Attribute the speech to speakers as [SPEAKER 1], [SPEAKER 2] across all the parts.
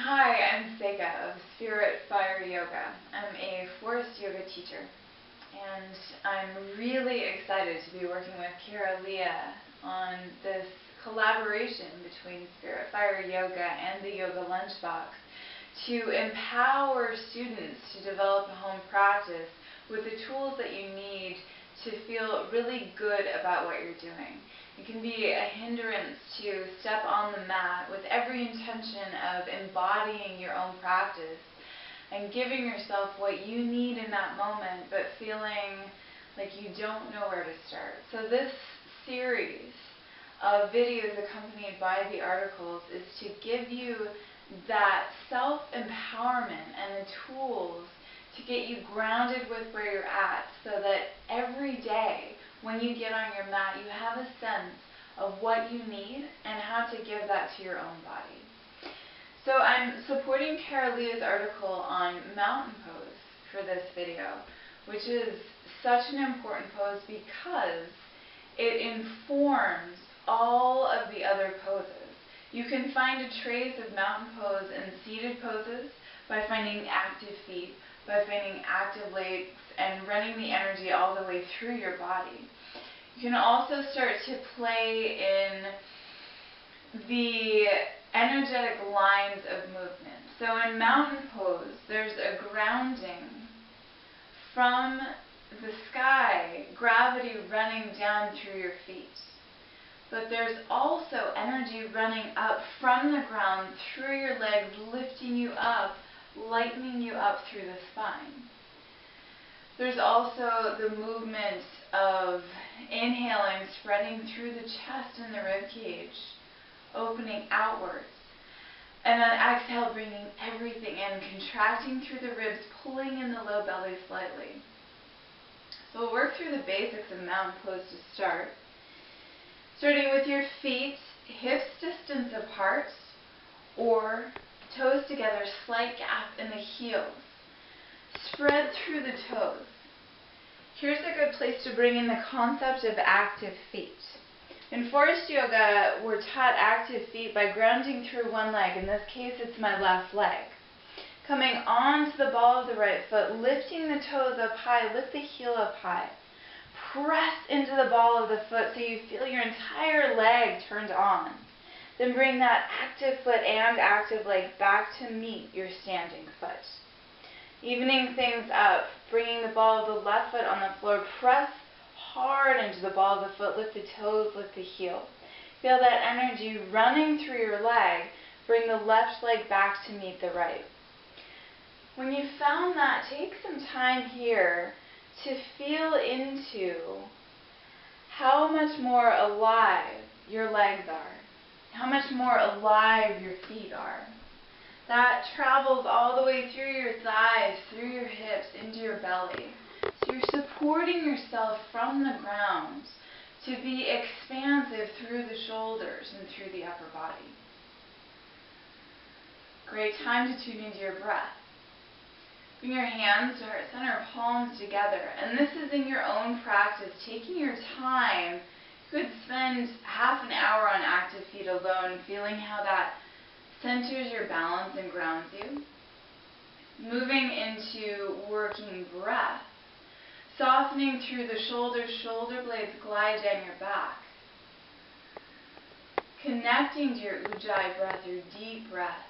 [SPEAKER 1] Hi, I'm Seka of Spirit Fire Yoga. I'm a forest yoga teacher, and I'm really excited to be working with Kara-Leah on this collaboration between Spirit Fire Yoga and the Yoga Lunchbox to empower students to develop a home practice with the tools that you need to feel really good about what you're doing. It can be a hindrance to step on the mat with every intention of embodying your own practice and giving yourself what you need in that moment, but feeling like you don't know where to start. So this series of videos accompanied by the articles is to give you that self-empowerment and the tools to get you grounded with where you're at, so that every day when you get on your mat, you have a sense of what you need and how to give that to your own body. So I'm supporting Kara-Leah's article on mountain pose for this video, which is such an important pose because it informs all of the other poses. You can find a trace of mountain pose and seated poses by finding active feet, by finding active legs and running the energy all the way through your body. You can also start to play in the energetic lines of movement. So in mountain pose, there's a grounding from the sky, gravity running down through your feet. But there's also energy running up from the ground through your legs, lifting you up, lightening you up through the spine. There's also the movement of inhaling, spreading through the chest and the rib cage, opening outwards. And then exhale, bringing everything in, contracting through the ribs, pulling in the low belly slightly. So we'll work through the basics of mountain pose to start. Starting with your feet hips distance apart or toes together, slight gap in the heels. Spread through the toes. Here's a good place to bring in the concept of active feet. In forest yoga, we're taught active feet by grounding through one leg. In this case, it's my left leg. Coming onto the ball of the right foot, lifting the toes up high, lift the heel up high. Press into the ball of the foot so you feel your entire leg turned on. Then bring that active foot and active leg back to meet your standing foot. Evening things up, bringing the ball of the left foot on the floor. Press hard into the ball of the foot. Lift the toes, lift the heel. Feel that energy running through your leg. Bring the left leg back to meet the right. When you found that, take some time here to feel into how much more alive your legs are, how much more alive your feet are. That travels all the way through your thighs, through your hips, into your belly. So you're supporting yourself from the ground to be expansive through the shoulders and through the upper body. Great time to tune into your breath. Bring your hands to heart center, palms together. And this is in your own practice, taking your time. You could spend half an hour on active feet alone, feeling how that centers your balance and grounds you. Moving into working breath. Softening through the shoulders, shoulder blades glide down your back. Connecting to your ujjayi breath, your deep breath.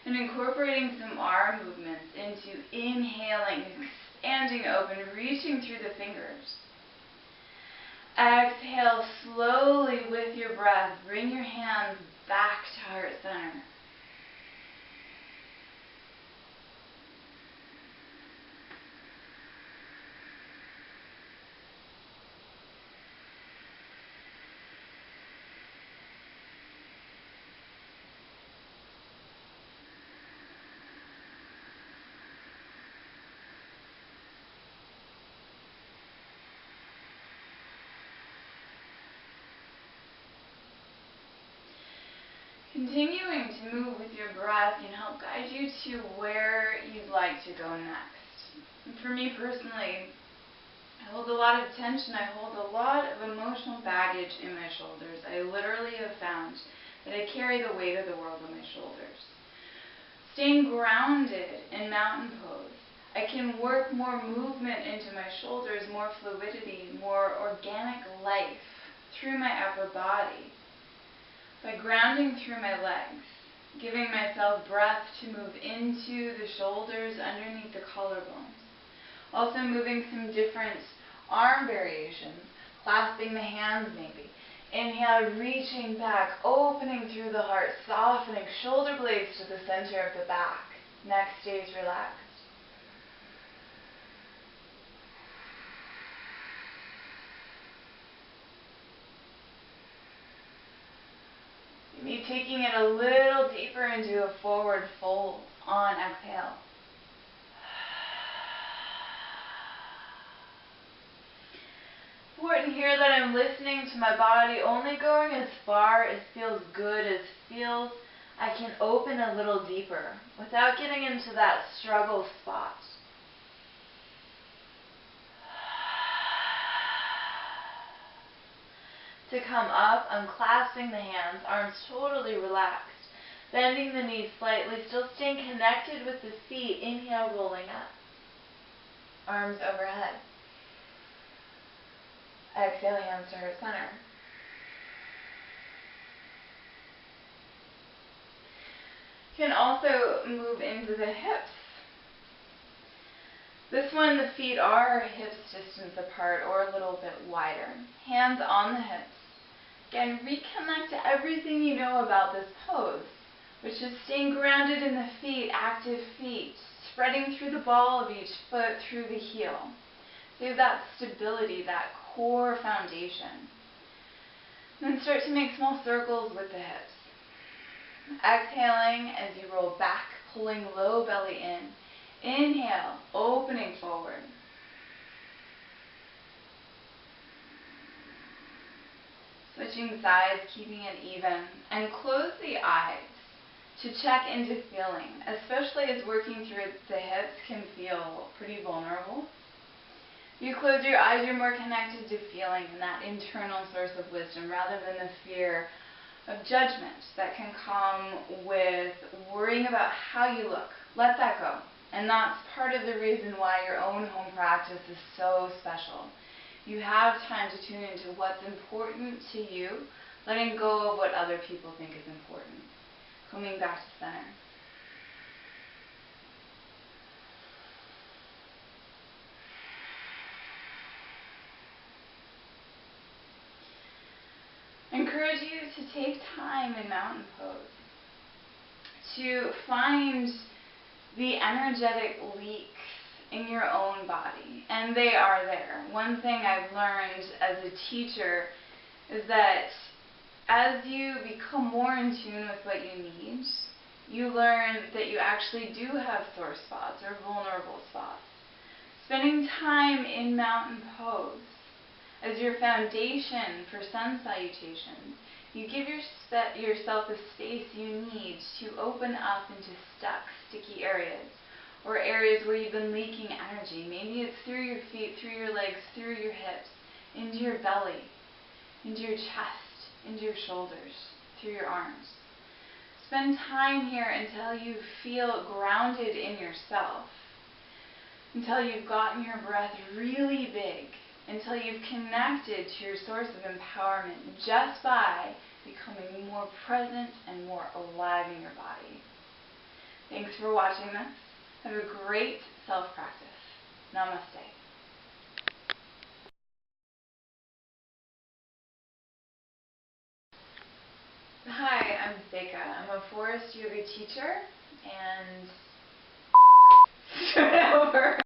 [SPEAKER 1] And incorporating some arm movements into inhaling, expanding open, reaching through the fingers. Exhale slowly with your breath. Bring your hands back to heart center. Continuing to move with your breath can help guide you to where you'd like to go next. And for me personally, I hold a lot of tension. I hold a lot of emotional baggage in my shoulders. I literally have found that I carry the weight of the world on my shoulders. Staying grounded in mountain pose, I can work more movement into my shoulders, more fluidity, more organic life through my upper body. By grounding through my legs, giving myself breath to move into the shoulders underneath the collarbones. Also moving some different arm variations, clasping the hands maybe. Inhale, reaching back, opening through the heart, softening shoulder blades to the center of the back. Neck stays relaxed. Maybe taking it a little deeper into a forward fold on exhale. Important here that I'm listening to my body, only going as far as feels good, as feels I can open a little deeper without getting into that struggle spot. To come up, unclasping the hands, arms totally relaxed, bending the knees slightly, still staying connected with the feet. Inhale, rolling up, arms overhead. Exhale, hands to heart center. You can also move into the hips. This one, the feet are hips distance apart or a little bit wider. Hands on the hips. Again, reconnect to everything you know about this pose, which is staying grounded in the feet, active feet, spreading through the ball of each foot through the heel. So you have that stability, that core foundation. Then start to make small circles with the hips. Exhaling as you roll back, pulling low belly in. Inhale, opening forward. Switching sides, keeping it even. And close the eyes to check into feeling, especially as working through the hips can feel pretty vulnerable. If you close your eyes, you're more connected to feeling and that internal source of wisdom rather than the fear of judgment that can come with worrying about how you look. Let that go. And that's part of the reason why your own home practice is so special. You have time to tune into what's important to you, letting go of what other people think is important. Coming back to center. I encourage you to take time in mountain pose to find the energetic leaks in your own body, and they are there. One thing I've learned as a teacher is that as you become more in tune with what you need, you learn that you actually do have sore spots or vulnerable spots. Spending time in mountain pose as your foundation for sun salutations, you give yourself the space you need to open up into stuck, sticky areas, or areas where you've been leaking energy. Maybe it's through your feet, through your legs, through your hips, into your belly, into your chest, into your shoulders, through your arms. Spend time here until you feel grounded in yourself, until you've gotten your breath really big, until you've connected to your source of empowerment just by becoming more present and more alive in your body. Thanks for watching this. Have a great self-practice. Namaste. Hi, I'm Seka. I'm a forest yoga teacher and start over.